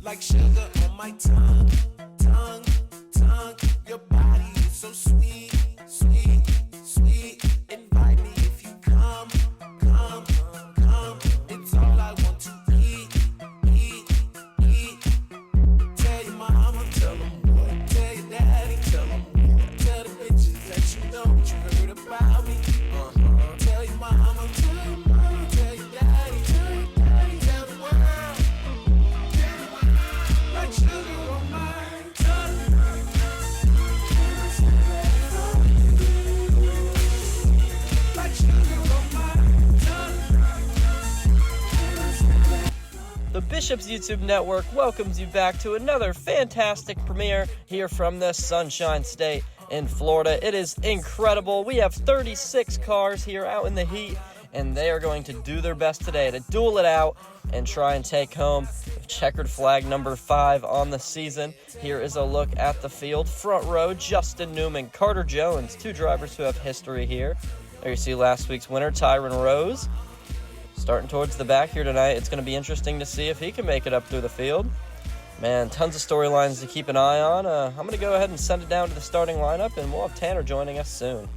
like sugar on my tongue, tongue, tongue. Your body is so sweet, sweet, sweet. Invite me if you come, come, come. It's all I want to eat, eat, eat. Tell your mama, tell them what. Tell your daddy, tell them what. Tell the bitches that you know what you heard about me. Tell your mama, tell your mama, tell your daddy, tell your daddy, tell the world. Like sugar on my tongue. Like sugar on my tongue. The Bishop's YouTube Network welcomes you back to another fantastic premiere here from the Sunshine State in Florida. It is incredible. We have 36 cars here out in the heat, and they are going to do their best today to duel it out and try and take home checkered flag number 5 on the season. Here is a look at the field. Front row, Justin Newman, Carter Jones, two drivers who have history here. There you see last week's winner, Tyron Rose. Starting towards the back here tonight, it's going to be interesting to see if he can make it up through the field. Man, tons of storylines to keep an eye on. I'm going to go ahead and send it down to the starting lineup, and we'll have Tanner joining us soon.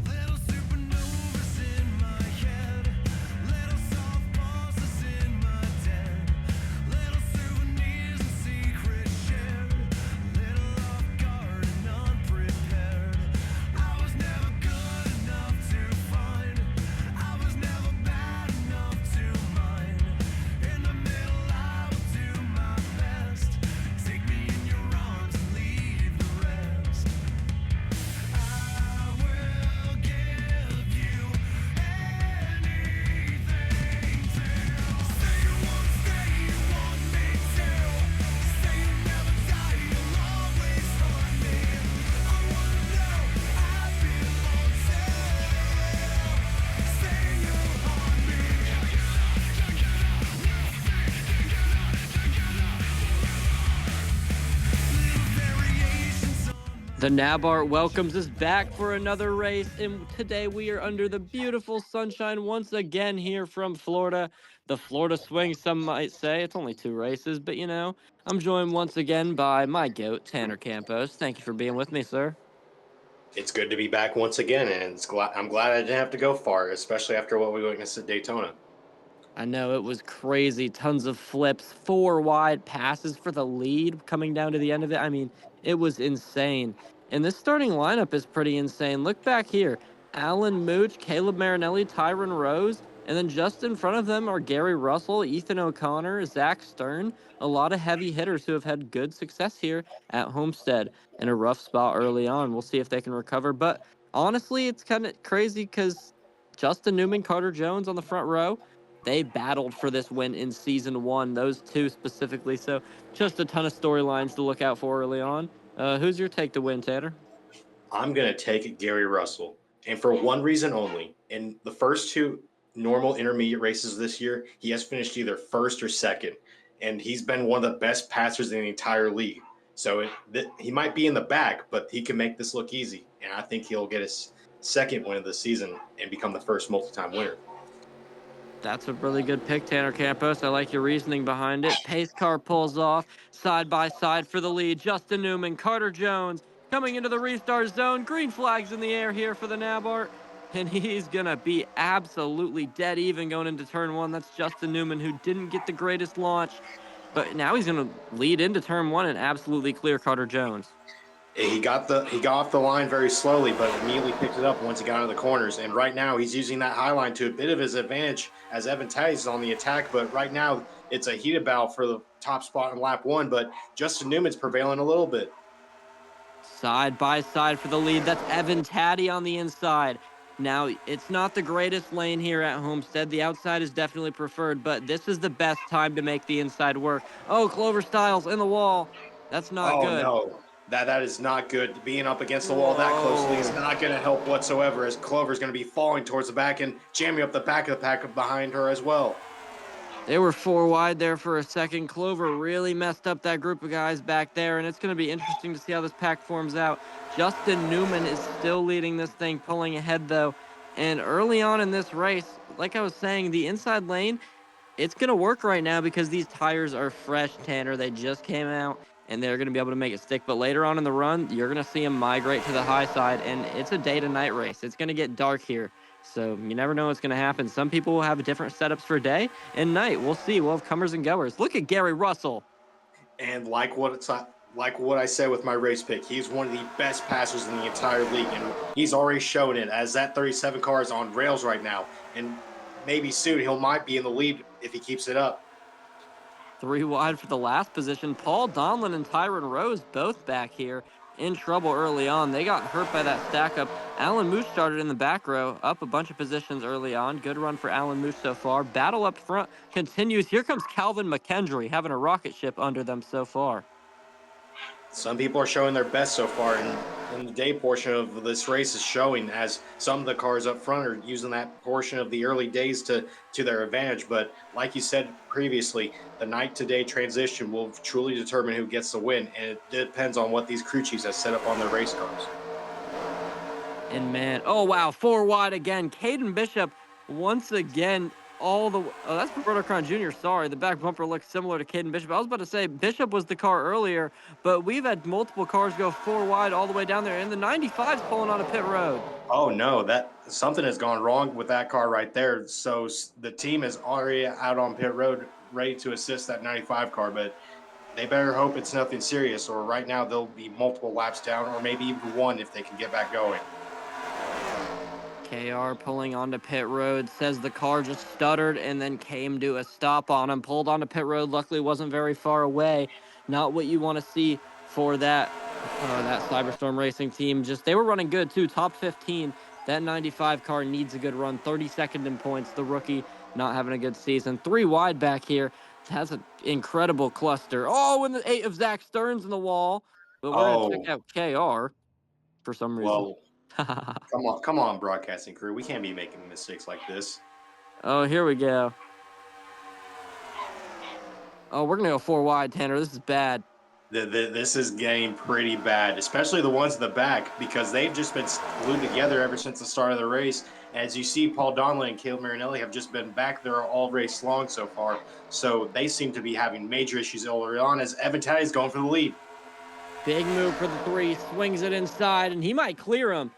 Little supernovas in my head, little softballs in my den, little souvenirs and secrets shared, little off guard and unprepared. I was never good enough to find, I was never bad enough to mind. In the middle I will do my best. Take me in your arms and leave the rest. I will give you anything to say you won't stay, you want me to say you never die, you'll always find me. I wanna know I belong to say you haunt me. Little variations on The NABART welcomes us back for another race, and today we are under the beautiful sunshine once again here from Florida. The Florida swing, some might say. It's only 2 races, but you know, I'm joined once again by my goat, Tanner Campos. Thank you for being with me, sir. It's good to be back once again, and I'm glad I didn't have to go far, especially after what we witnessed at Daytona. I know it was crazy. Tons of flips, 4 wide passes for the lead coming down to the end of it. I mean, it was insane. And this starting lineup is pretty insane. Look back here. Alan Mooch, Caleb Marinelli, Tyron Rose, and then just in front of them are Gary Russell, Ethan O'Connor, Zach Stern. A lot of heavy hitters who have had good success here at Homestead in a rough spot early on. We'll see if they can recover. But honestly, it's kind of crazy because Justin Newman, Carter Jones on the front row, they battled for this win in season 1, those two specifically. So just a ton of storylines to look out for early on. Who's your take to win, Tanner? I'm going to take Gary Russell, and for one reason only. In the first 2 normal intermediate races this year, he has finished either first or second, and he's been one of the best passers in the entire league. So he might be in the back, but he can make this look easy, and I think he'll get his second win of the season and become the first multi-time winner. That's a really good pick, Tanner Campos. I like your reasoning behind it. Pace car pulls off side by side for the lead. Justin Newman, Carter Jones coming into the restart zone. Green flags in the air here for the NABART. And he's going to be absolutely dead even going into turn 1. That's Justin Newman, who didn't get the greatest launch. But now he's going to lead into turn 1 and absolutely clear Carter Jones. He got off the line very slowly, but immediately picked it up once he got into the corners. And right now he's using that high line to a bit of his advantage as Evan Taddy's is on the attack. But right now it's a heated battle for the top spot in lap 1. But Justin Newman's prevailing a little bit. Side by side for the lead. That's Evan Taddy on the inside. Now, it's not the greatest lane here at Homestead. The outside is definitely preferred, but this is the best time to make the inside work. Oh, Clover Styles in the wall. That's not good. Oh, no. That is not good. Being up against the wall that closely is not going to help whatsoever, as Clover's going to be falling towards the back and jamming up the back of the pack behind her as well. They were 4 wide there for a second. Clover really messed up that group of guys back there, and it's going to be interesting to see how this pack forms out. Justin Newman is still leading this thing, pulling ahead though. And early on in this race, like I was saying, the inside lane, it's going to work right now because these tires are fresh, Tanner. They just came out and they're going to be able to make it stick. But later on in the run, you're going to see them migrate to the high side, and it's a day to night race. It's going to get dark here. So you never know what's going to happen. Some people will have different setups for day and night. We'll see. We'll have comers and goers. Look at Gary Russell. And like what I said with my race pick, he's one of the best passers in the entire league, and he's already shown it as that 37 car is on rails right now. And maybe soon he might be in the lead if he keeps it up. 3 wide for the last position. Paul Donlin and Tyron Rose both back here in trouble early on. They got hurt by that stack up. Alan Moose started in the back row, up a bunch of positions early on. Good run for Alan Moose so far. Battle up front continues. Here comes Calvin McKendry having a rocket ship under them so far. Some people are showing their best so far, and the day portion of this race is showing as some of the cars up front are using that portion of the early days to their advantage. But like you said previously, the night to day transition will truly determine who gets the win, and it depends on what these crew chiefs have set up on their race cars. And man, oh wow, 4 wide again. Caden Bishop once again. That's Roberto Cron Jr. Sorry, the back bumper looks similar to Caden Bishop. I was about to say Bishop was the car earlier, but we've had multiple cars go 4 wide all the way down there, and the 95's pulling on a pit road. Oh no, that something has gone wrong with that car right there. So the team is already out on pit road, ready to assist that 95 car, but they better hope it's nothing serious, or right now they'll be multiple laps down, or maybe even one if they can get back going. KR pulling onto pit road, says the car just stuttered and then came to a stop on him. Pulled onto pit road, luckily wasn't very far away. Not what you want to see for that Cyberstorm Racing team. Just they were running good too, top 15. That 95 car needs a good run. 32nd in points. The rookie not having a good season. 3 wide back here. Has an incredible cluster. Oh, and the 8 of Zach Stearns in the wall. But we're going to check Oh, out KR for some reason. well, come on, broadcasting crew. We can't be making mistakes like this. Oh, here we go. Oh, we're going to go 4 wide, Tanner. This is bad. This is getting pretty bad, especially the ones in the back, because they've just been glued together ever since the start of the race. As you see, Paul Donlin and Caleb Marinelli have just been back there all race long so far. So they seem to be having major issues early on as Evan Taddy's going for the lead. Big move for the 3. Swings it inside, and he might clear him.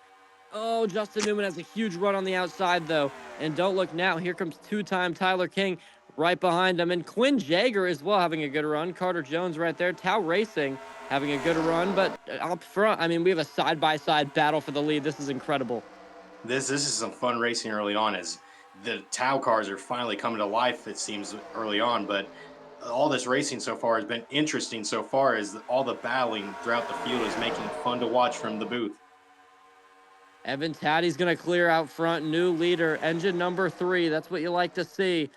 Oh, Justin Newman has a huge run on the outside, though. And don't look now. Here comes 2-time Tyler King right behind him. And Quinn Jaeger as well having a good run. Carter Jones right there. Tau Racing having a good run. But up front, I mean, we have a side-by-side battle for the lead. This is incredible. This is some fun racing early on as the Tau cars are finally coming to life, it seems, early on. But all this racing so far has been interesting so far as all the battling throughout the field is making it fun to watch from the booth. Evan Taddy's going to clear out front. New leader, engine number 3. That's what you like to see.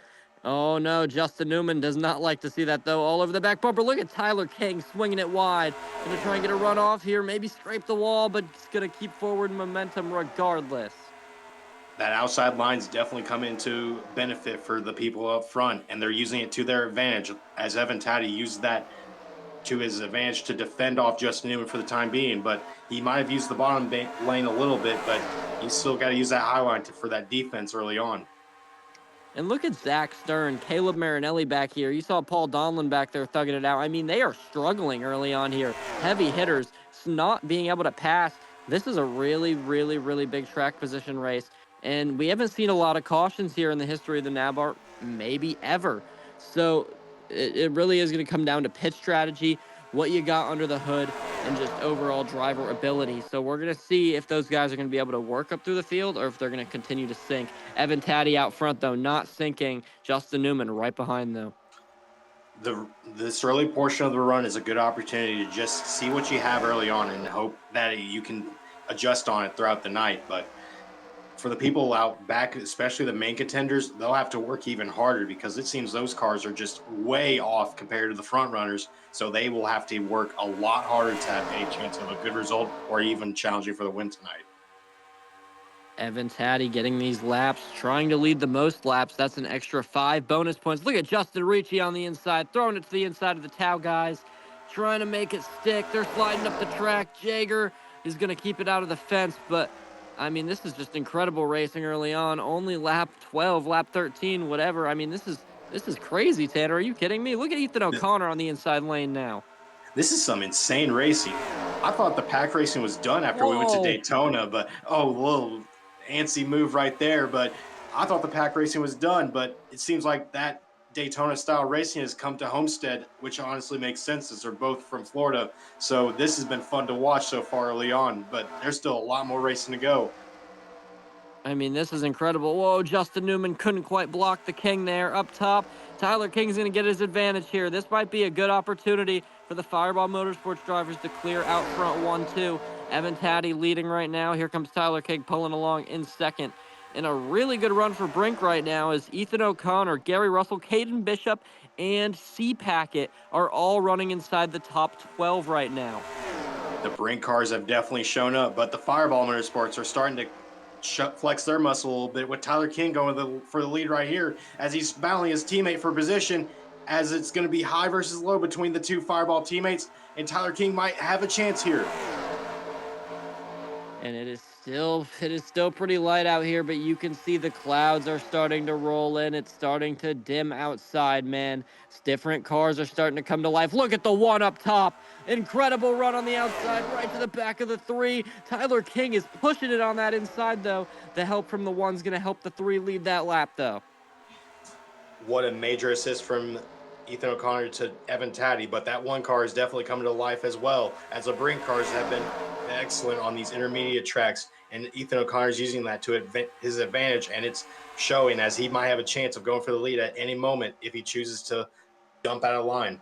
Oh, no. Justin Newman does not like to see that, though. All over the back bumper. Look at Tyler King swinging it wide. Going to try and get a run off here. Maybe scrape the wall, but he's going to keep forward momentum regardless. That outside line's definitely come into benefit for the people up front, and they're using it to their advantage as Evan Taddy used that to his advantage to defend off Justin Newman for the time being. But he might have used the bottom lane a little bit, but he's still got to use that high line for that defense early on. And look at Zach Stern, Caleb Marinelli back here. You saw Paul Donlin back there thugging it out. I mean, they are struggling early on here. Heavy hitters, not being able to pass. This is a really, really, really big track position race. And we haven't seen a lot of cautions here in the history of the NABART, maybe ever. So it really is going to come down to pit strategy, what you got under the hood, and just overall driver ability. So we're going to see if those guys are going to be able to work up through the field or if they're going to continue to sink. Evan Taddy out front, though, not sinking. Justin Newman right behind, though. This early portion of the run is a good opportunity to just see what you have early on and hope that you can adjust on it throughout the night. But for the people out back, especially the main contenders, they'll have to work even harder because it seems those cars are just way off compared to the front runners. So they will have to work a lot harder to have a chance of a good result or even challenging for the win tonight. Evan Taddy getting these laps, trying to lead the most laps. That's an extra 5 bonus points. Look at Justin Ricci on the inside, throwing it to the inside of the Tau guys, trying to make it stick. They're sliding up the track. Jaeger is going to keep it out of the fence, but I mean, this is just incredible racing early on. Only lap 12, lap 13, whatever. I mean, this is crazy, Tanner. Are you kidding me? Look at Ethan O'Connor on the inside lane now. This is some insane racing. I thought the pack racing was done after we went to Whoa. Daytona, but oh, little antsy move right there. But I thought the pack racing was done, but it seems like that Daytona style racing has come to Homestead, which honestly makes sense as they're both from Florida. So this has been fun to watch so far early on, but there's still a lot more racing to go. I mean, this is incredible. Whoa, Justin Newman couldn't quite block the King there up top. Tyler King's going to get his advantage here. This might be a good opportunity for the Fireball Motorsports drivers to clear out front 1-2. Evan Taddy leading right now. Here comes Tyler King pulling along in second. And a really good run for Brink right now is Ethan O'Connor, Gary Russell, Caden Bishop, and C Packet are all running inside the top 12 right now. The Brink cars have definitely shown up, but the Fireball Motorsports are starting to flex their muscle a little bit with Tyler King going for the lead right here as he's battling his teammate for position, as it's going to be high versus low between the two Fireball teammates, and Tyler King might have a chance here. And it is still pretty light out here, but you can see the clouds are starting to roll in. It's starting to dim outside, man. Different cars are starting to come to life. Look at the one up top. Incredible run on the outside, right to the back of the 3. Tyler King is pushing it on that inside, though. The help from the 1's going to help the 3 lead that lap, though. What a major assist from Ethan O'Connor to Evan Taddy, but that one car is definitely coming to life as well, as the Brink cars have been excellent on these intermediate tracks, and Ethan O'Connor is using that to his advantage, and it's showing as he might have a chance of going for the lead at any moment if he chooses to jump out of line.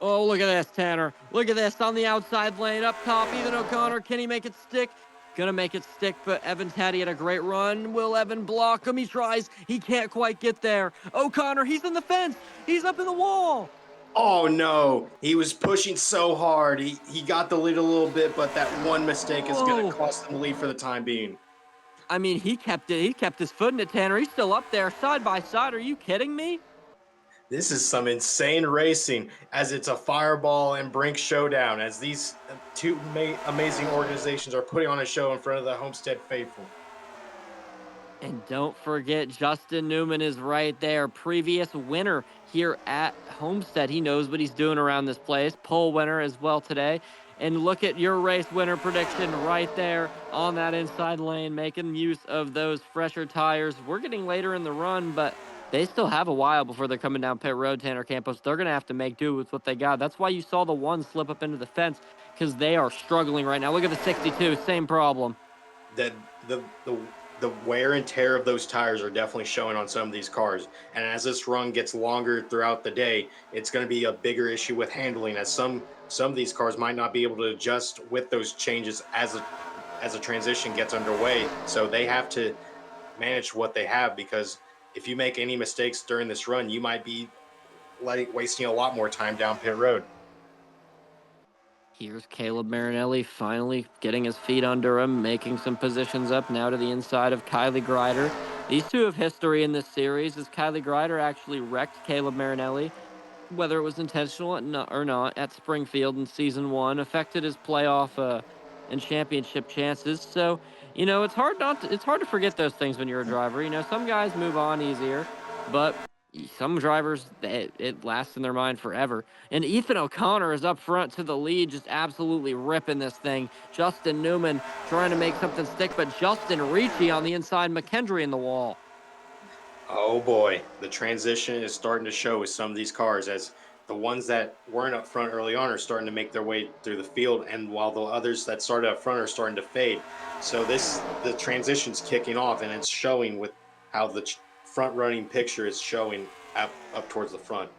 Oh, look at this, Tanner. Look at this on the outside lane up top. Ethan O'Connor, can he make it stick? Gonna make it stick, but Evan Taddy had a great run. Will Evan block him? He tries. He can't quite get there. O'Connor, he's in the fence. He's up in the wall. Oh no, he was pushing so hard. He got the lead a little bit, but that one mistake is going Whoa. to cost him the lead for the time being. I mean, he kept it. He kept his foot in it, Tanner. He's still up there, side by side. Are you kidding me? This is some insane racing, as it's a Fireball and Brink showdown, as these two amazing organizations are putting on a show in front of the Homestead faithful. And don't forget, Justin Newman is right there. Previous winner here at Homestead. He knows what he's doing around this place. Pole winner as well today. And look at your race winner prediction right there on that inside lane, making use of those fresher tires. We're getting later in the run, but they still have a while before they're coming down pit road, Tanner Campos. They're going to have to make do with what they got. That's why you saw the 1 slip up into the fence, because they are struggling right now. Look at the 62, same problem. The wear and tear of those tires are definitely showing on some of these cars. And as this run gets longer throughout the day, it's going to be a bigger issue with handling, as some of these cars might not be able to adjust with those changes as a transition gets underway. So they have to manage what they have, because if you make any mistakes during this run, you might be wasting a lot more time down pit road. Here's Caleb Marinelli finally getting his feet under him, making some positions up now to the inside of Kylie Grider. These two have history in this series, as Kylie Grider actually wrecked Caleb Marinelli, whether it was intentional or not, at Springfield in season 1, affected his playoff and championship chances. So, it's hard to forget those things when you're a driver. Some guys move on easier, but some drivers, it lasts in their mind forever. And Ethan O'Connor is up front to the lead, just absolutely ripping this thing. Justin Newman trying to make something stick, but Justin Ricci on the inside, McKendry in the wall. Oh boy, the transition is starting to show with some of these cars, as the ones that weren't up front early on are starting to make their way through the field, and while the others that started up front are starting to fade. So the transition's kicking off, and it's showing with how the front running picture is showing up towards the front.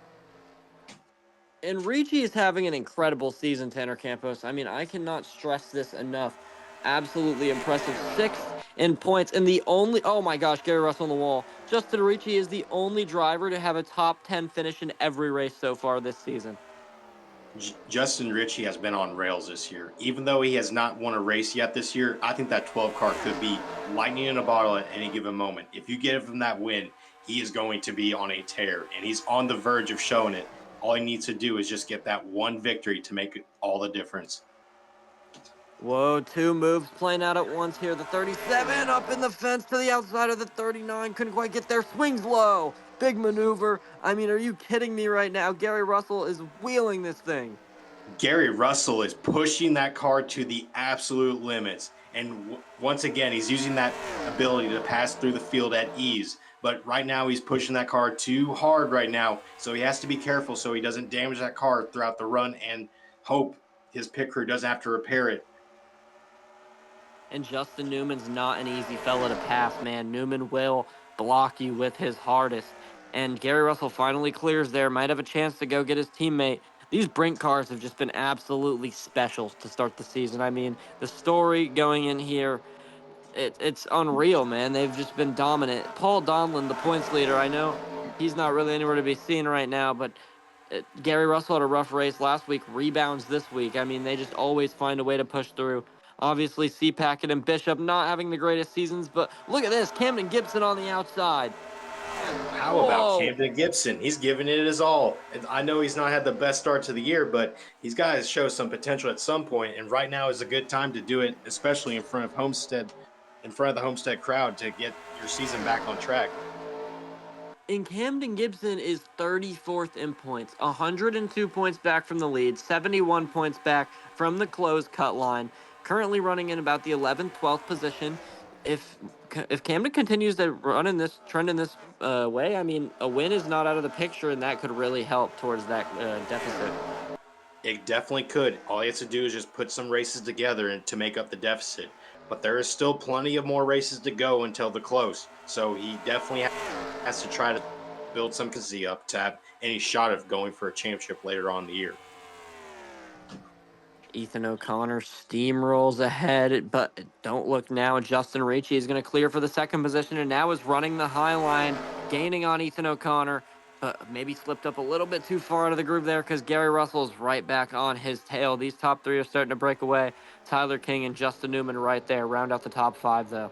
And Ricci is having an incredible season, Tanner Campos. I mean, I cannot stress this enough. Absolutely impressive. 6th in points. And oh my gosh, Gary Russell on the wall. Justin Ricci is the only driver to have a top 10 finish in every race so far this season. Justin Ritchie has been on rails this year. Even though he has not won a race yet this year, I think that 12 car could be lightning in a bottle at any given moment. If you give him that win, he is going to be on a tear, and he's on the verge of showing it. All he needs to do is just get that one victory to make all the difference. Whoa, two moves playing out at once here. The 37 up in the fence to the outside of the 39. Couldn't quite get there. Swings low. Big maneuver. I mean, are you kidding me right now? Gary Russell is wheeling this thing. Gary Russell is pushing that car to the absolute limits. And once again, he's using that ability to pass through the field at ease. But right now, he's pushing that car too hard right now. So he has to be careful so he doesn't damage that car throughout the run and hope his pit crew doesn't have to repair it. And Justin Newman's not an easy fella to pass, man. Newman will block you with his hardest. And Gary Russell finally clears there, might have a chance to go get his teammate. These Brink cars have just been absolutely special to start the season. I mean, the story going in here, it's unreal, man. They've just been dominant. Paul Donlin, the points leader, I know he's not really anywhere to be seen right now, but Gary Russell had a rough race last week, rebounds this week. I mean, they just always find a way to push through. Obviously, C. Packett and Bishop not having the greatest seasons, but look at this. Camden Gibson on the outside. How about Whoa. Camden Gibson? He's giving it his all. And I know he's not had the best start to the year, but he's got to show some potential at some point. And right now is a good time to do it, especially in front of Homestead, in front of the Homestead crowd, to get your season back on track. And Camden Gibson is 34th in points, 102 points back from the lead, 71 points back from the close cut line, currently running in about the 11th, 12th position. If Camden continues to run in this trend in this way, I mean, a win is not out of the picture, and that could really help towards that deficit. It definitely could. All he has to do is just put some races together and to make up the deficit. But there is still plenty of more races to go until the close. So he definitely has to try to build some consistency up to have any shot of going for a championship later on in the year. Ethan O'Connor steamrolls ahead, but don't look now. Justin Ricci is going to clear for the second position and now is running the high line, gaining on Ethan O'Connor, but maybe slipped up a little bit too far out of the groove there because Gary Russell's right back on his tail. These top three are starting to break away. Tyler King and Justin Newman right there. Round out the top five, though.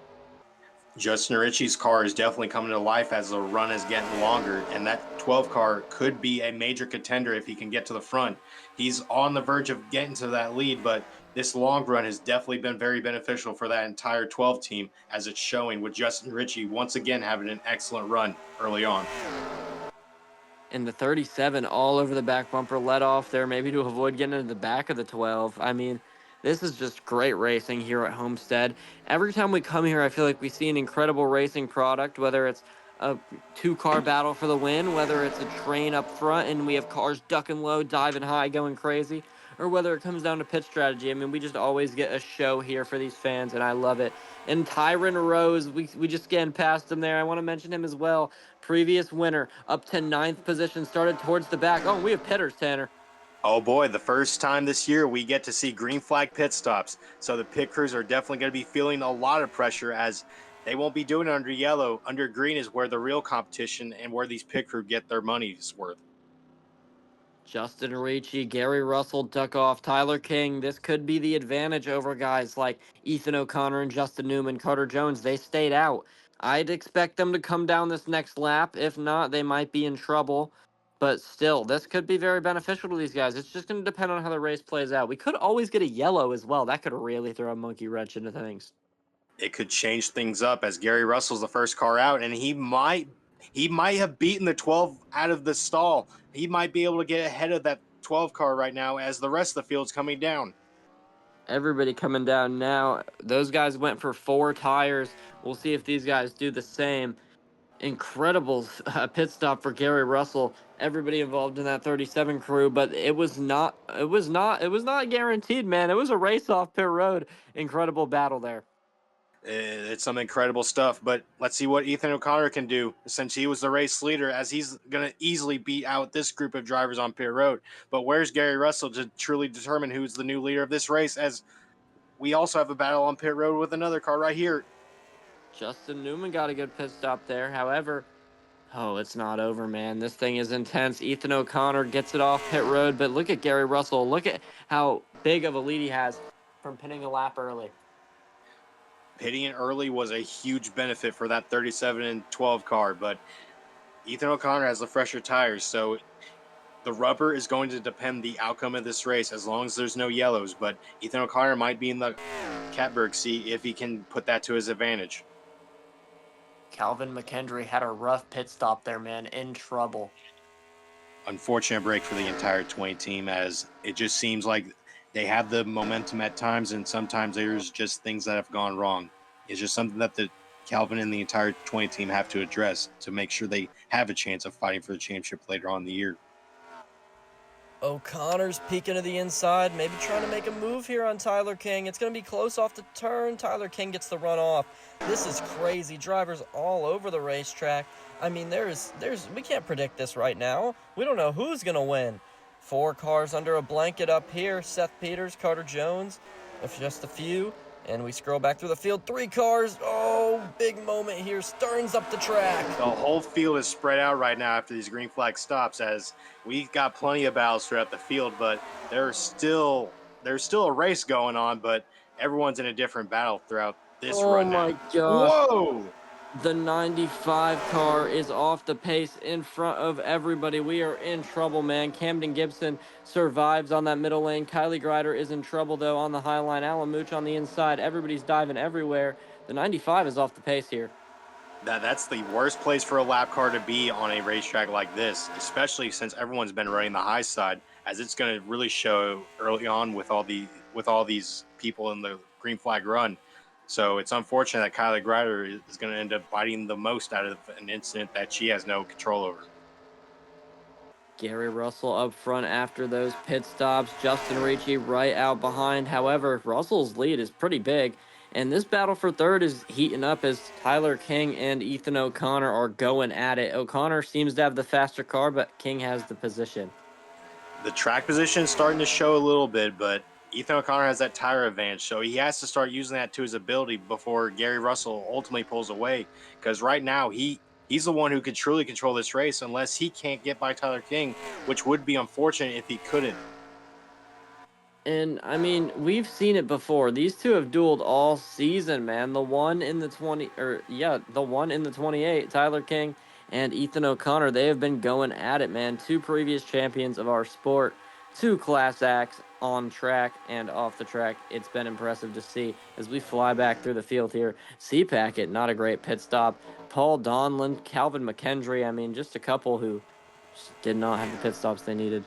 Justin Ritchie's car is definitely coming to life as the run is getting longer, and that 12 car could be a major contender if he can get to the front. He's on the verge of getting to that lead, but this long run has definitely been very beneficial for that entire 12 team, as it's showing with Justin Ritchie once again having an excellent run early on. And the 37 all over the back bumper, let off there, maybe to avoid getting into the back of the 12. I mean, this is just great racing here at Homestead. Every time we come here, I feel like we see an incredible racing product, whether it's a two-car battle for the win, whether it's a train up front and we have cars ducking low, diving high, going crazy, or whether it comes down to pit strategy. I mean, we just always get a show here for these fans, and I love it. And Tyron Rose, we just scanned past him there. I want to mention him as well. Previous winner, up to ninth position, started towards the back. Oh, we have pitters, Tanner. Oh boy, the first time this year we get to see green flag pit stops. So the pit crews are definitely going to be feeling a lot of pressure as they won't be doing it under yellow. Under green is where the real competition and where these pit crew get their money's worth. Justin Ricci, Gary Russell, duck off, Tyler King. This could be the advantage over guys like Ethan O'Connor and Justin Newman, Carter Jones. They stayed out. I'd expect them to come down this next lap. If not, they might be in trouble. But still, this could be very beneficial to these guys. It's just going to depend on how the race plays out. We could always get a yellow as well. That could really throw a monkey wrench into things. It could change things up as Gary Russell's the first car out, and he might have beaten the 12 out of the stall. He might be able to get ahead of that 12 car right now as the rest of the field's coming down. Everybody coming down now. Those guys went for 4 tires. We'll see if these guys do the same. Incredible pit stop for Gary Russell. Everybody involved in that 37 crew, but it was not guaranteed, man. It was a race off pit road. Incredible battle there. It's some incredible stuff, but let's see what Ethan O'Connor can do since he was the race leader, as he's going to easily beat out this group of drivers on pit road. But where's Gary Russell to truly determine who's the new leader of this race, as we also have a battle on pit road with another car right here. Justin Newman got a good pit stop there. However, Oh, it's not over, man. This thing is intense. Ethan O'Connor gets it off pit road, but look at Gary Russell. Look at how big of a lead he has from pinning a lap early. Pitting it early was a huge benefit for that 37 and 12 car, but Ethan O'Connor has the fresher tires, so the rubber is going to depend the outcome of this race as long as there's no yellows. But Ethan O'Connor might be in the catbird seat if he can put that to his advantage. Calvin McKendry had a rough pit stop there, man. In trouble. Unfortunate break for the entire 20 team, as it just seems like they have the momentum at times, and sometimes there's just things that have gone wrong. It's just something that the Calvin and the entire 20 team have to address to make sure they have a chance of fighting for the championship later on in the year. O'Connor's peeking to the inside, maybe trying to make a move here on Tyler King. It's going to be close off the turn. Tyler King gets the run off. This is crazy. Drivers all over the racetrack. I mean, we can't predict this right now. We don't know who's going to win. 4 cars under a blanket up here. Seth Peters, Carter Jones, if just a few. And we scroll back through the field. 3 cars. Oh, big moment here. Stearns up the track. The whole field is spread out right now after these green flag stops, as we've got plenty of battles throughout the field, but there's still a race going on, but everyone's in a different battle throughout this run now. Oh my gosh. Whoa! The 95 car is off the pace in front of everybody. We are in trouble, man. Camden Gibson survives on that middle lane. Kylie Greider is in trouble, though, on the high line. Alan Mooch on the inside. Everybody's diving everywhere. The 95 is off the pace here. That's the worst place for a lap car to be on a racetrack like this, especially since everyone's been running the high side, as it's going to really show early on with all these people in the green flag run. So it's unfortunate that Kylie Greider is going to end up biting the most out of an incident that she has no control over. Gary Russell up front after those pit stops. Justin Ricci right out behind. However, Russell's lead is pretty big. And this battle for third is heating up as Tyler King and Ethan O'Connor are going at it. O'Connor seems to have the faster car, but King has the position. The track position is starting to show a little bit, but Ethan O'Connor has that tire advantage, so he has to start using that to his ability before Gary Russell ultimately pulls away. Because right now, he's the one who could truly control this race unless he can't get by Tyler King, which would be unfortunate if he couldn't. And I mean, we've seen it before. These two have dueled all season, man. The one in the 28, Tyler King and Ethan O'Connor, they have been going at it, man. 2 previous champions of our sport, 2 class acts on track and off the track. It's been impressive to see as we fly back through the field here. C-Packet, not a great pit stop. Paul Donlin, Calvin McKendry, I mean, just a couple who just did not have the pit stops they needed.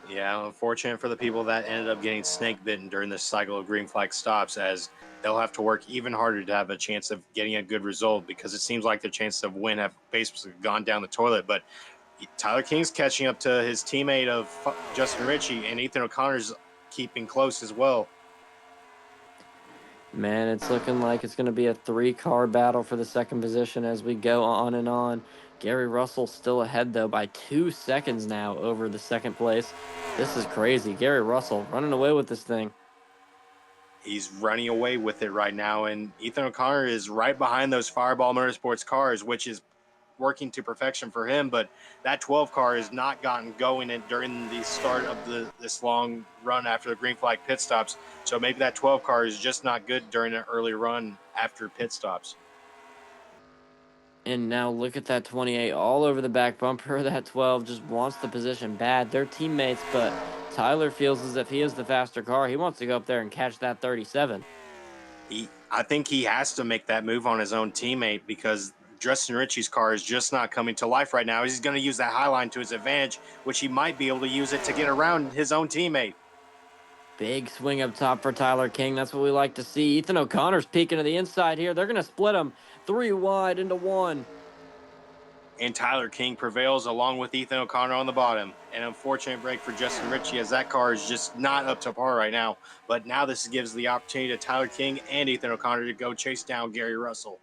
Yeah, unfortunate for the people that ended up getting snake bitten during this cycle of green flag stops, as they'll have to work even harder to have a chance of getting a good result, because it seems like their chances of win have basically gone down the toilet. But Tyler King's catching up to his teammate of Justin Ricci, and Ethan O'Connor's keeping close as well. Man, it's looking like it's going to be a 3-car battle for the second position as we go on and on. Gary Russell still ahead, though, by 2 seconds now over the second place. This is crazy. Gary Russell running away with this thing. He's running away with it right now, and Ethan O'Connor is right behind those Fireball Motorsports cars, which is working to perfection for him. But that 12 car has not gotten going during the start of this long run after the green flag pit stops. So maybe that 12 car is just not good during an early run after pit stops. And now look at that 28 all over the back bumper. That 12 just wants the position bad. They're teammates, but Tyler feels as if he is the faster car. He wants to go up there and catch that 37. I think he has to make that move on his own teammate, because Justin Ritchie's car is just not coming to life right now. He's going to use that high line to his advantage, which he might be able to use it to get around his own teammate. Big swing up top for Tyler King. That's what we like to see. Ethan O'Connor's peeking to the inside here. They're going to split them 3 wide into 1. And Tyler King prevails along with Ethan O'Connor on the bottom. An unfortunate break for Justin Ritchie, as that car is just not up to par right now. But now this gives the opportunity to Tyler King and Ethan O'Connor to go chase down Gary Russell.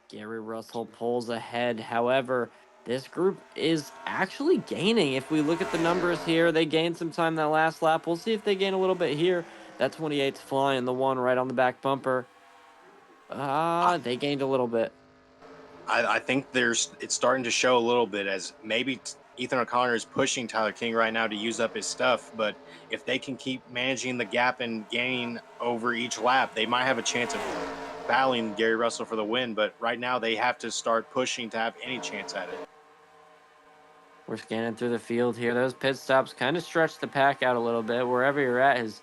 Gary Russell pulls ahead. However, this group is actually gaining. If we look at the numbers here, they gained some time that last lap. We'll see if they gain a little bit here. That 28's flying, the one right on the back bumper. They gained a little bit. I think it's starting to show a little bit as maybe Ethan O'Connor is pushing Tyler King right now to use up his stuff. But if they can keep managing the gap and gain over each lap, they might have a chance of battling Gary Russell for the win. But right now, they have to start pushing to have any chance at it. We're scanning through the field here. Those pit stops kind of stretch the pack out a little bit. Wherever you're at is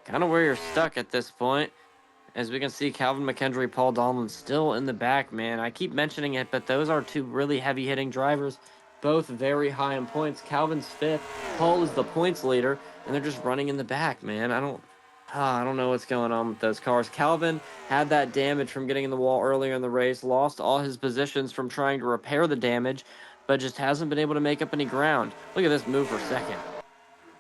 kind of where you're stuck at this point. As we can see, Calvin McKendry, Paul Donlin still in the back, man. I keep mentioning it, but those are two really heavy-hitting drivers, both very high in points. Calvin's fifth, Paul is the points leader, and they're just running in the back, man. I don't know what's going on with those cars. Calvin had that damage from getting in the wall earlier in the race, lost all his positions from trying to repair the damage, but just hasn't been able to make up any ground. Look at this move for second.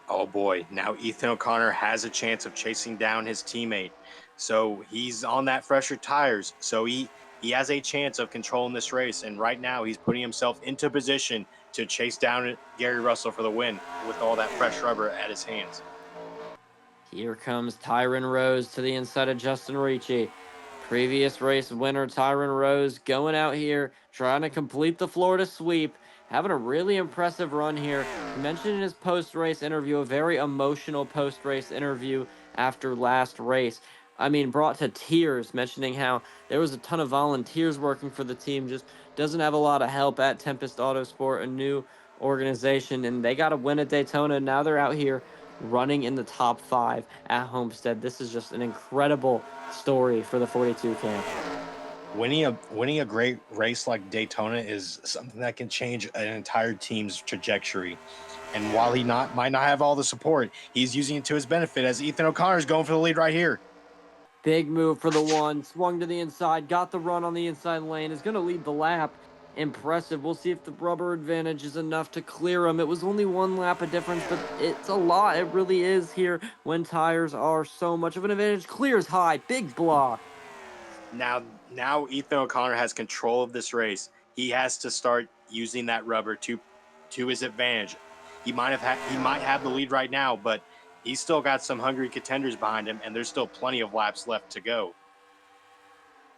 Oh boy, now Ethan O'Connor has a chance of chasing down his teammate. So he's on that fresher tires. So he has a chance of controlling this race. And right now he's putting himself into position to chase down Gary Russell for the win with all that fresh rubber at his hands. Here comes Tyron Rose to the inside of Justin Ricci. Previous race winner Tyron Rose going out here trying to complete the Florida sweep, having a really impressive run here. He mentioned in his post-race interview, a very emotional post-race interview after last race. I mean, brought to tears, mentioning how there was a ton of volunteers working for the team, just doesn't have a lot of help at Tempest Autosport, a new organization, and they got to win at Daytona. Now they're out here running in the top 5 at Homestead. This is just an incredible story for the 42 camp. Winning a great race like Daytona is something that can change an entire team's trajectory. And while he might not have all the support, he's using it to his benefit as Ethan O'Connor's going for the lead right here. Big move for the one, swung to the inside, got the run on the inside lane, is going to lead the lap. Impressive. We'll see if the rubber advantage is enough to clear him. It was only one lap of difference, but it's a lot. It really is here when tires are so much of an advantage. Clears high, big block. Now Ethan O'Connor has control of this race. He has to start using that rubber to his advantage. He might have the lead right now, but he's still got some hungry contenders behind him, and there's still plenty of laps left to go.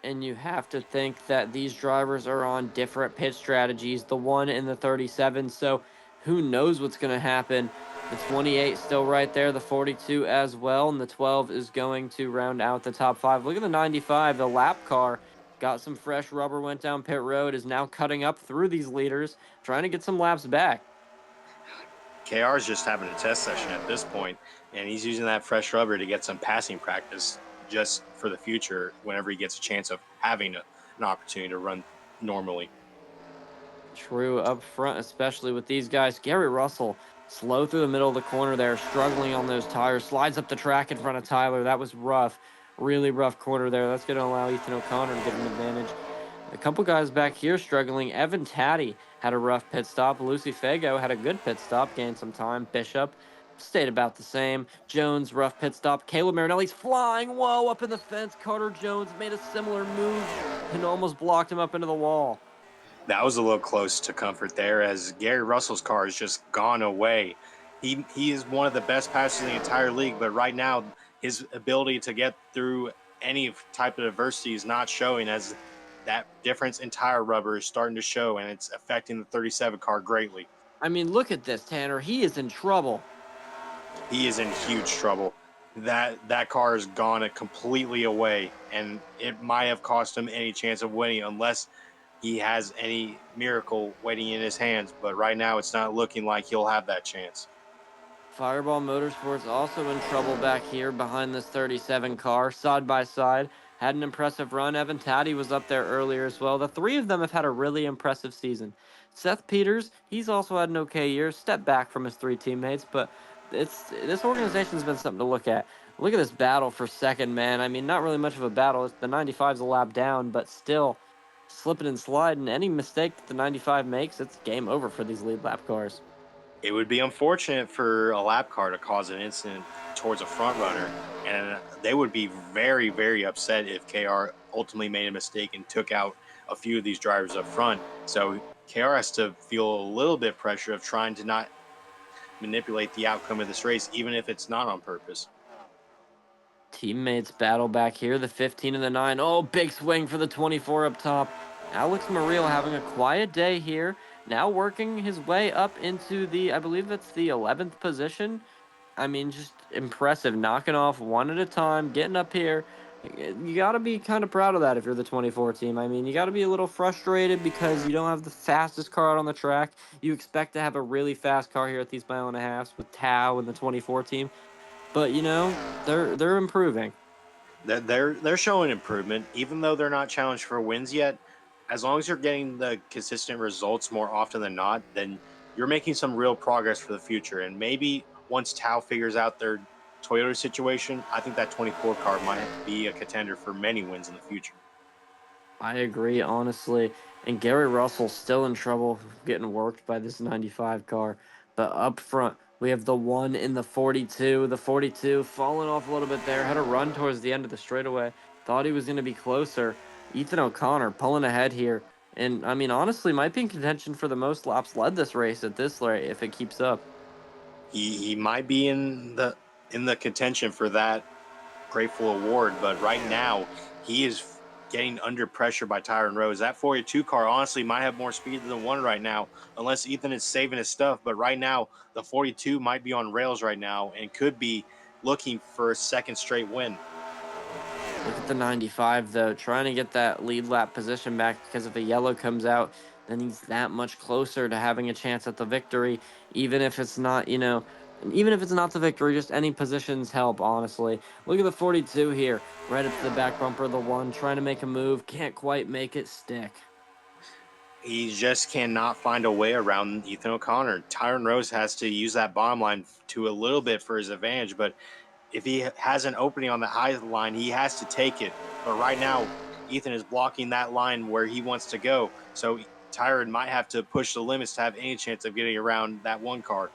And you have to think that these drivers are on different pit strategies, the 1 and the 37, so who knows what's going to happen. The 28 still right there, the 42 as well, and the 12 is going to round out the top 5. Look at the 95, the lap car. Got some fresh rubber, went down pit road, is now cutting up through these leaders, trying to get some laps back. KR is just having a test session at this point, and he's using that fresh rubber to get some passing practice just for the future whenever he gets a chance of having an opportunity to run normally. True, up front, especially with these guys. Gary Russell, slow through the middle of the corner there, struggling on those tires, slides up the track in front of Tyler. That was rough, really rough corner there. That's going to allow Ethan O'Connor to get an advantage. A couple guys back here struggling. Evan Taddy had a rough pit stop. Lucy Fago had a good pit stop, gained some time. Bishop stayed about the same. Jones, rough pit stop. Caleb Marinelli's flying. Whoa, up in the fence. Carter Jones made a similar move and almost blocked him up into the wall. That was a little close to comfort there as Gary Russell's car has just gone away. He is one of the best passers in the entire league, but right now his ability to get through any type of adversity is not showing as that difference in tire rubber is starting to show, and it's affecting the 37 car greatly. I mean, look at this, Tanner. He is in trouble. He is in huge trouble. That car has gone completely away, and it might have cost him any chance of winning unless he has any miracle waiting in his hands. But right now, it's not looking like he'll have that chance. Fireball Motorsports also in trouble back here behind this 37 car, side by side. Had an impressive run. Evan Taddy was up there earlier as well. The three of them have had a really impressive season. Seth Peters, he's also had an okay year. Step back from his 3 teammates, but this organization's been something to look at. Look at this battle for second, man. I mean, not really much of a battle. The 95's a lap down, but still slipping and sliding. Any mistake that the 95 makes, it's game over for these lead lap cars. It would be unfortunate for a lap car to cause an incident towards a front runner, and they would be very, very upset if KR ultimately made a mistake and took out a few of these drivers up front. So KR has to feel a little bit pressure of trying to not manipulate the outcome of this race, even if it's not on purpose. Teammates battle back here, the 15 and the 9. Oh, big swing for the 24 up top. Alex Murillo having a quiet day here, now working his way up into the, I believe that's the 11th position. I mean, just impressive, knocking off one at a time, getting up here. You got to be kind of proud of that if you're the 24 team. I mean, you got to be a little frustrated because you don't have the fastest car out on the track. You expect to have a really fast car here at these mile and a halves with Tao and the 24 team, but they're improving. They're showing improvement, even though they're not challenged for wins yet. As long as you're getting the consistent results more often than not, then you're making some real progress for the future. And maybe once Tao figures out their Toyota situation, I think that 24 car might be a contender for many wins in the future. I agree, honestly. And Gary Russell's still in trouble getting worked by this 95 car. But up front, we have the one in the 42. The 42 falling off a little bit there, had a run towards the end of the straightaway. Thought he was going to be closer. Ethan O'Connor pulling ahead here. And I mean, honestly, might be in contention for the most laps led this race at this rate if it keeps up. He might be in the contention for that grateful award, but right now he is getting under pressure by Tyron Rose. That 42 car honestly might have more speed than the one right now, unless Ethan is saving his stuff. But right now, the 42 might be on rails right now and could be looking for a second straight win. Look at the 95, though, trying to get that lead lap position back because if a yellow comes out, then he's that much closer to having a chance at the victory, even if it's not, even if it's not the victory, just any positions help, honestly. Look at the 42 here, right up to the back bumper of the one, trying to make a move, can't quite make it stick. He just cannot find a way around Ethan O'Connor. Tyron Rose has to use that bottom line to a little bit for his advantage, but if he has an opening on the high line, he has to take it. But right now, Ethan is blocking that line where he wants to go. So Tyron might have to push the limits to have any chance of getting around that one car.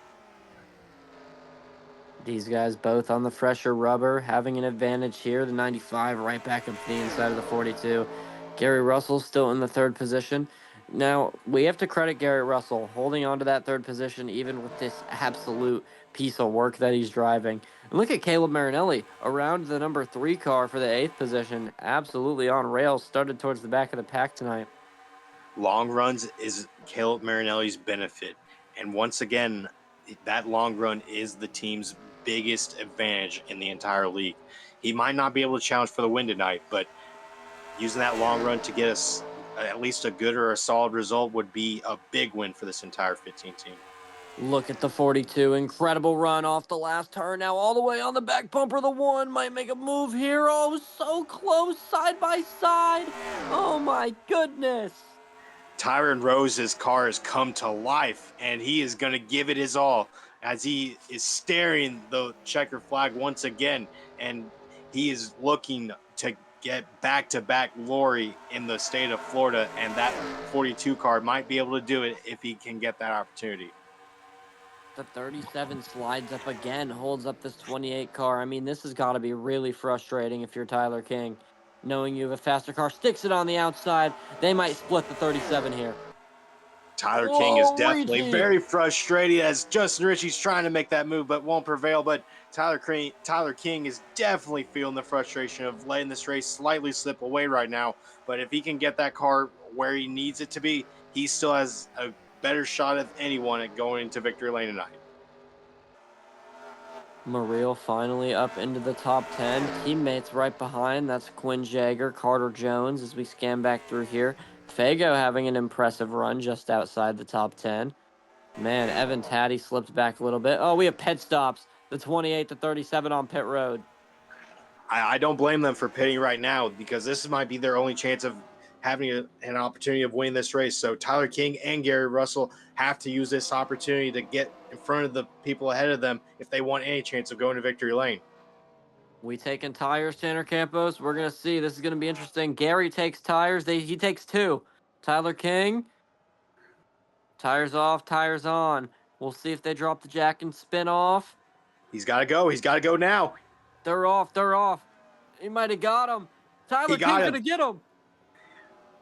These guys both on the fresher rubber, having an advantage here. The 95 right back up to the inside of the 42. Gary Russell still in the third position. Now, we have to credit Gary Russell holding on to that third position, even with this absolute piece of work that he's driving. And look at Caleb Marinelli around the number 3 car for the 8th position. Absolutely on rails, started towards the back of the pack tonight. Long runs is Caleb Marinelli's benefit. And once again, that long run is the team's biggest advantage in the entire league. He might not be able to challenge for the win tonight, but using that long run to get us at least a good or a solid result would be a big win for this entire 15 team. Look at the 42. Incredible run off the last turn. Now all the way on the back bumper. The one might make a move here. Oh, so close side by side. Oh, my goodness. Tyron Rose's car has come to life, and he is going to give it his all as he is staring the checker flag once again, and he is looking to get back-to-back glory in the state of Florida, and that 42 car might be able to do it if he can get that opportunity. The 37 slides up again, holds up this 28 car. I mean, this has got to be really frustrating if you're Tyler King. Knowing you have a faster car, sticks it on the outside. They might split the 37 here. Tyler King is Whoa, definitely Richie! very frustrated as Justin Ritchie's trying to make that move but won't prevail. But Tyler King is definitely feeling the frustration of letting this race slightly slip away right now. But if he can get that car where he needs it to be, he still has a better shot of anyone at going into victory lane tonight. Muriel finally up into the top 10. Teammates right behind. That's Quinn Jagger, Carter Jones as we scan back through here. Fago having an impressive run just outside the top 10. Man, Evan Taddy slipped back a little bit. Oh, we have pit stops. The 28 to 37 on pit road. I don't blame them for pitting right now because this might be their only chance of having an opportunity of winning this race. So Tyler King and Gary Russell have to use this opportunity to get in front of the people ahead of them if they want any chance of going to victory lane. We taking tires, Tanner Campos. We're going to see. This is going to be interesting. Gary takes tires. He takes 2. Tyler King, tires off, tires on. We'll see if they drop the jack and spin off. He's got to go. He's got to go now. They're off. They're off. He might have got him. Tyler got King's him. going to get him.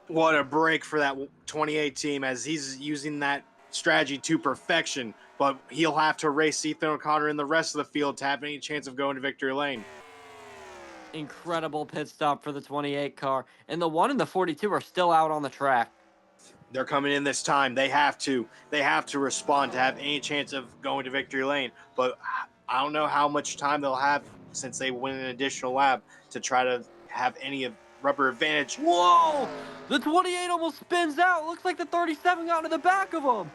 What a break for that 28 team as he's using that strategy to perfection. But he'll have to race Ethan O'Connor in the rest of the field to have any chance of going to victory lane. Incredible pit stop for the 28 car. And the 1 and the 42 are still out on the track. They're coming in this time. They have to. They have to respond to have any chance of going to victory lane. But I don't know how much time they'll have since they win an additional lap to try to have any rubber advantage. Whoa! The 28 almost spins out. Looks like the 37 got into the back of him.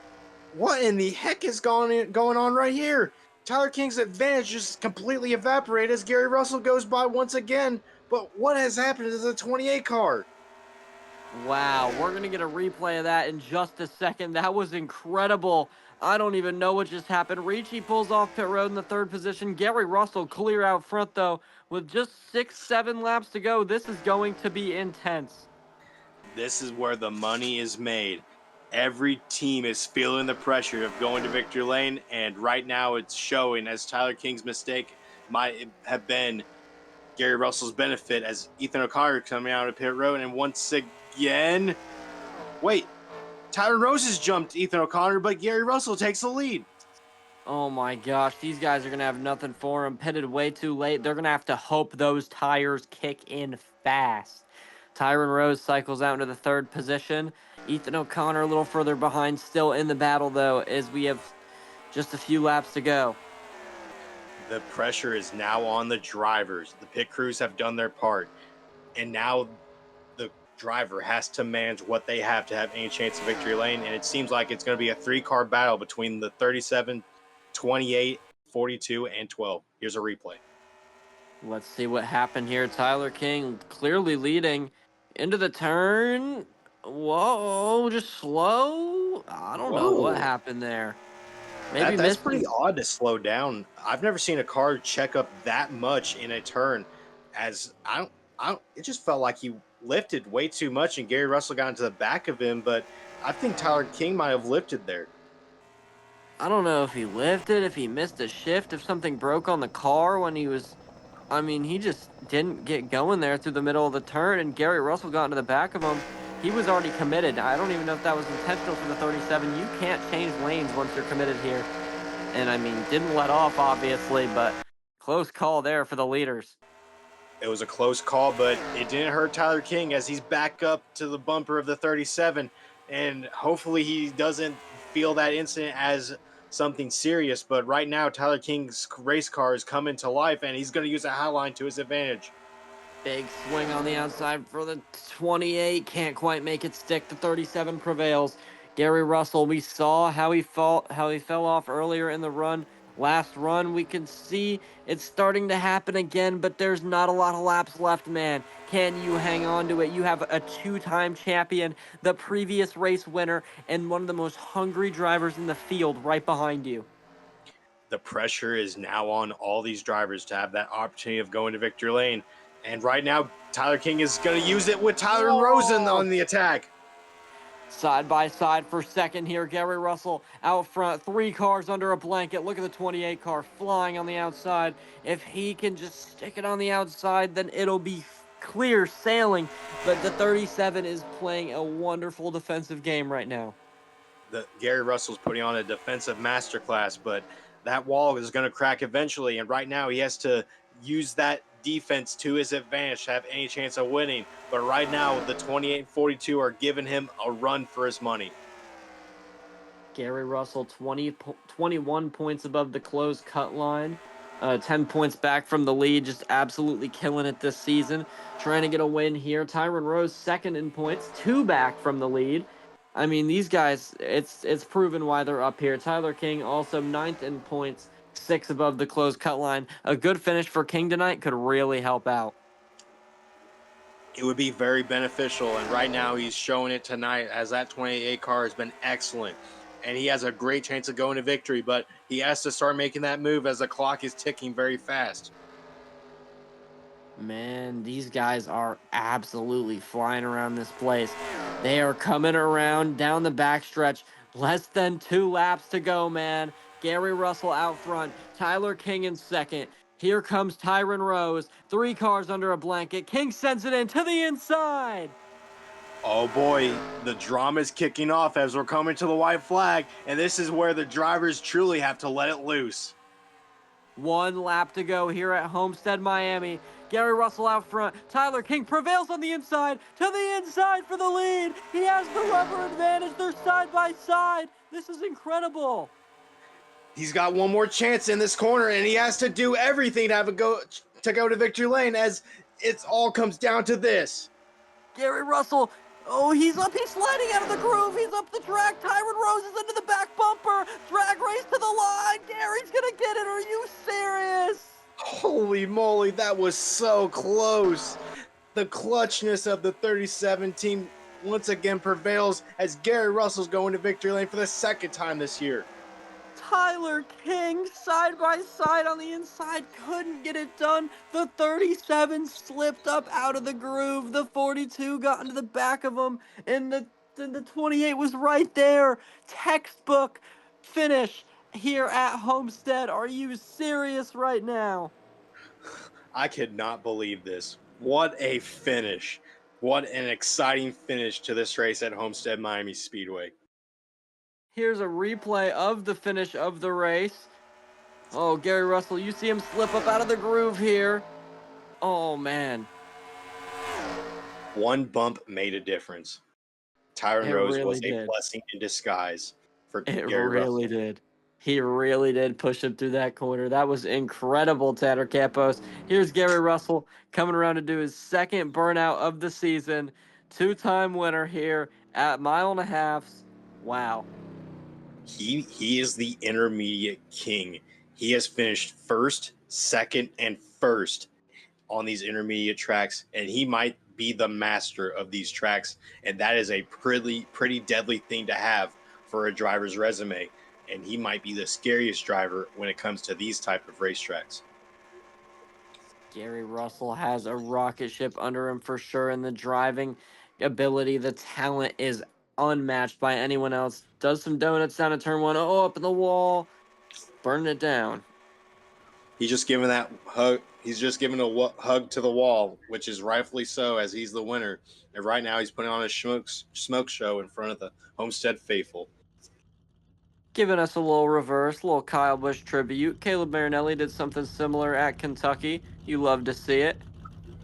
What in the heck is going on right here? Tyler King's advantage just completely evaporated as Gary Russell goes by once again. But what has happened to the 28 car? Wow, we're going to get a replay of that in just a second. That was incredible. I don't even know what just happened. Ricci pulls off pit road in the 3rd position. Gary Russell clear out front, though. With just 6-7 laps to go, this is going to be intense. This is where the money is made. Every team is feeling the pressure of going to victory lane, and right now it's showing as Tyler King's mistake might have been Gary Russell's benefit as Ethan O'Connor coming out of pit road, and once again, wait, Tyler Rose has jumped Ethan O'Connor, but Gary Russell takes the lead. Oh my gosh, these guys are going to have nothing for them. Pitted way too late. They're going to have to hope those tires kick in fast. Tyron Rose cycles out into the 3rd position. Ethan O'Connor a little further behind, still in the battle, though, as we have just a few laps to go. The pressure is now on the drivers. The pit crews have done their part, and now the driver has to manage what they have to have any chance of victory lane, and it seems like it's going to be a 3-car battle between the 37, 28, 42, and 12. Here's a replay. Let's see what happened here. Tyler King clearly leading into the turn. Whoa, just slow. I don't know what Whoa. happened there. Maybe That's missed pretty him. odd to slow down. I've never seen a car check up that much in a turn. As I don't. It just felt like he lifted way too much, and Gary Russell got into the back of him. But I think Tyler King might have lifted there. I don't know if he lifted, if he missed a shift, if something broke on the car when he was. I mean, he just didn't get going there through the middle of the turn, and Gary Russell got into the back of him. He was already committed. I don't even know if that was intentional for the 37. You can't change lanes once you're committed here. And I mean, didn't let off, obviously, but close call there for the leaders. It was a close call, but it didn't hurt Tyler King as he's back up to the bumper of the 37, and hopefully he doesn't feel that incident as something serious. But right now, Tyler King's race car is coming to life, and he's going to use a highline to his advantage. Big swing on the outside for the 28. Can't quite make it stick. The 37 prevails. Gary Russell, we saw how he fell off earlier in the run. Last run, we can see it's starting to happen again, but there's not a lot of laps left, man. Can you hang on to it? You have a 2-time champion, the previous race winner, and one of the most hungry drivers in the field right behind you. The pressure is now on all these drivers to have that opportunity of going to victory lane. And right now, Tyler King is going to use it with Tyler and Rosen on the attack. Side by side for second here. Gary Russell out front. 3 cars under a blanket. Look at the 28 car flying on the outside. If he can just stick it on the outside, then it'll be clear sailing. But the 37 is playing a wonderful defensive game right now. Gary Russell's putting on a defensive masterclass, but that wall is going to crack eventually. And right now, he has to use that defense to his advantage to have any chance of winning. But right now, the 28 and 42 are giving him a run for his money. Gary Russell 21 points above the closed cut line. 10 points back from the lead, just absolutely killing it this season. Trying to get a win here. Tyron Rose second in points, 2 back from the lead. I mean, these guys, it's proven why they're up here. Tyler King also 9th in points, 6 above the closed cut line. A good finish for King tonight could really help out. It would be very beneficial, and right now he's showing it tonight as that 28 car has been excellent. And he has a great chance of going to victory, but he has to start making that move as the clock is ticking very fast. Man, these guys are absolutely flying around this place. They are coming around down the backstretch. Less than 2 laps to go, man. Gary Russell out front. Tyler King in second. Here comes Tyron Rose. 3 cars under a blanket. King sends it in to the inside. Oh boy, the drama's kicking off as we're coming to the white flag, and this is where the drivers truly have to let it loose. 1 lap to go here at Homestead, Miami. Gary Russell out front. Tyler King prevails on the inside, to the inside for the lead. He has the rubber advantage. They're side by side. This is incredible. He's got one more chance in this corner, and he has to do everything to go to victory lane, as it all comes down to this. Gary Russell, oh, he's up. He's sliding out of the groove. He's up the track. Tyron Rose is into the back bumper. Drag race to the line. Gary's going to get it. Are you serious? Holy moly, that was so close. The clutchness of the 37 team once again prevails as Gary Russell's going to victory lane for the second time this year. Tyler King, side by side on the inside, couldn't get it done. The 37 slipped up out of the groove. The 42 got into the back of him, and the 28 was right there. Textbook finish here at Homestead. Are you serious right now? I could not believe this. What a finish. What an exciting finish to this race at Homestead Miami Speedway. Here's a replay of the finish of the race. Oh, Gary Russell, you see him slip up out of the groove here. Oh, man. One bump made a difference. Tyron Rose really was did. a blessing in disguise for It Gary really Russell. did. He really did push him through that corner. That was incredible, Tanner Campos. Here's Gary Russell coming around to do his second burnout of the season. Two-time winner here at mile and a halfs. Wow. He is the intermediate king. He has finished first, second, and first on these intermediate tracks, and he might be the master of these tracks, and that is a pretty deadly thing to have for a driver's resume, and he might be the scariest driver when it comes to these type of racetracks. Gary Russell has a rocket ship under him for sure in the driving ability. The talent is unmatched by anyone else. Does some donuts down to turn one. Oh, up in the wall. Burning it down. He's just giving that hug. He's just giving a hug to the wall, which is rightfully so, as he's the winner. And right now he's putting on a smoke show in front of the Homestead faithful. Giving us a little reverse, a little Kyle Busch tribute. Caleb Marinelli did something similar at Kentucky. You love to see it.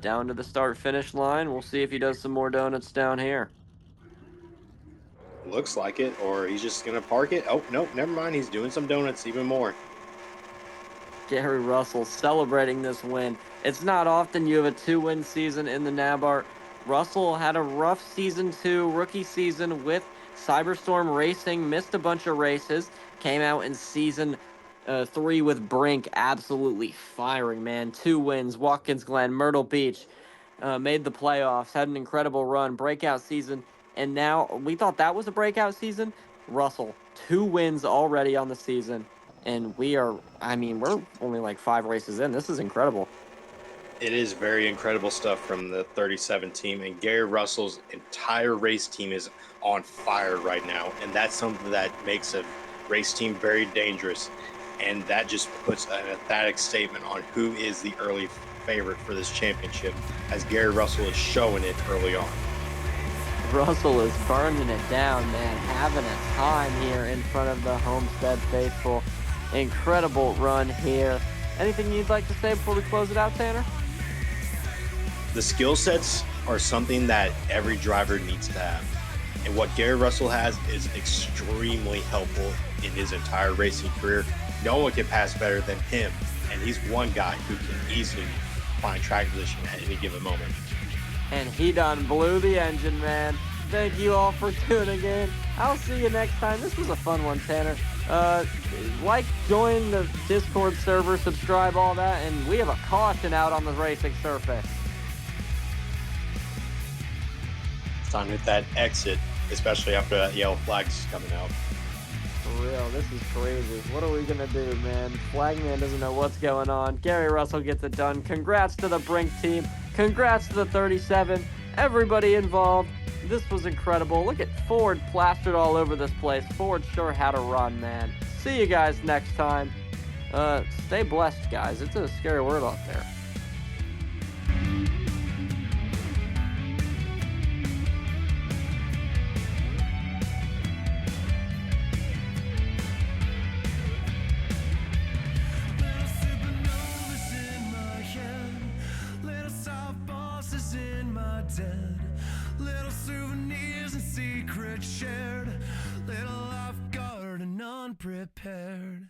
Down to the start-finish line. We'll see if he does some more donuts down here. Looks like it, or he's just going to park it. Oh, nope, never mind. He's doing some donuts even more. Gary Russell celebrating this win. It's not often you have a 2-win season in the NABART. Russell had a rough season 2, rookie season with Cyberstorm Racing, missed a bunch of races, came out in season 3 with Brink, absolutely firing, man. 2 wins, Watkins Glen, Myrtle Beach, made the playoffs, had an incredible run, breakout season, and now we thought that was a breakout season. Russell, 2 wins already on the season, and we're only like 5 races in. This is incredible. It is very incredible stuff from the 37 team, and Gary Russell's entire race team is on fire right now, and that's something that makes a race team very dangerous, and that just puts an emphatic statement on who is the early favorite for this championship, as Gary Russell is showing it early on. Russell is burning it down, man, having a time here in front of the Homestead faithful. Incredible run here. Anything you'd like to say before we close it out, Tanner? The skill sets are something that every driver needs to have. And what Gary Russell has is extremely helpful in his entire racing career. No one can pass better than him. And he's one guy who can easily find track position at any given moment. And he done blew the engine, man. Thank you all for tuning in. I'll see you next time. This was a fun one, Tanner. Join the Discord server, subscribe, all that, and we have a caution out on the racing surface. It's time to hit that exit, especially after that yellow flag's coming out. For real, this is crazy. What are we gonna do, man? Flagman doesn't know what's going on. Gary Russell gets it done. Congrats to the Brink team. Congrats to the 37. Everybody involved. This was incredible. Look at Ford plastered all over this place. Ford sure had a run, man. See you guys next time. Stay blessed, guys. It's a scary world out there. Little supernovas in my head. Little dead. Little souvenirs and secrets shared. Little off guard and unprepared.